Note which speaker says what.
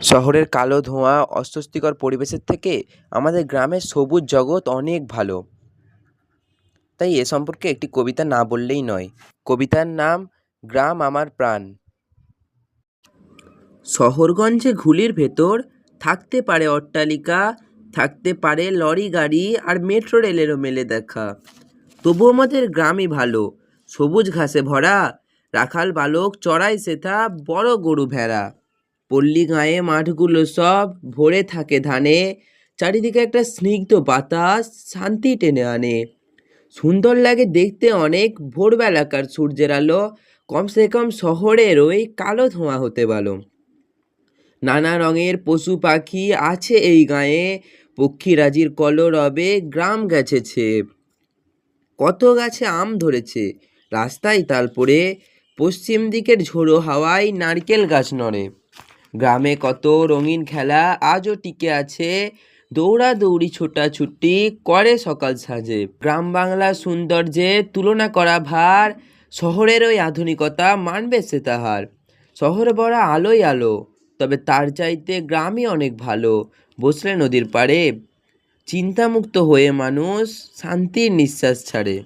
Speaker 1: শহরের কালো ধোঁয়া, অস্বস্তিকর পরিবেশের থেকে আমাদের গ্রামের সবুজ জগৎ অনেক ভালো। তাই এ সম্পর্কে একটি কবিতা না বললেই নয়। কবিতার নাম গ্রাম আমার প্রাণ। শহরগঞ্জে ঘুলির ভেতর থাকতে পারে অট্টালিকা, থাকতে পারে লরি গাড়ি আর মেট্রো রেলেরও মেলে দেখা। তবু আমাদের গ্রামই ভালো, সবুজ ঘাসে ভরা, রাখাল বালক চড়াই সেথা, বড় গরু ভেড়া। পল্লী গাঁয়ে মাঠগুলো সব ভরে থাকে ধানে, চারিদিকে একটা স্নিগ্ধ বাতাস শান্তি টেনে আনে। সুন্দর লাগে দেখতে অনেক ভোরবেলাকার সূর্যের আলো, কমসে কম শহরের ওই কালো ধোঁয়া হতে ভালো। নানা রঙের পশু পাখি আছে এই গাঁয়ে, পক্ষীরাজির কলরবে গ্রাম গেছেছে। কত গাছে আম ধরেছে, রাস্তায় তাল পড়ে, পশ্চিম দিকের ঝোড়ো হাওয়ায় নারকেল গাছ নড়ে। গ্রামে কত রঙিন খেলা আজও টিকে আছে, দৌড়াদৌড়ি ছোটাছুটি করে সকাল সাজে। গ্রাম বাংলার সৌন্দর্যে তুলনা করা ভার, শহরের ওই আধুনিকতা মানবে সে তাহার। শহরে বড় আলোই আলো, তবে তার চাইতে গ্রামই অনেক ভালো। বসলে নদীর পাড়ে চিন্তামুক্ত হয়ে মানুষ শান্তির নিঃশ্বাস ছাড়ে।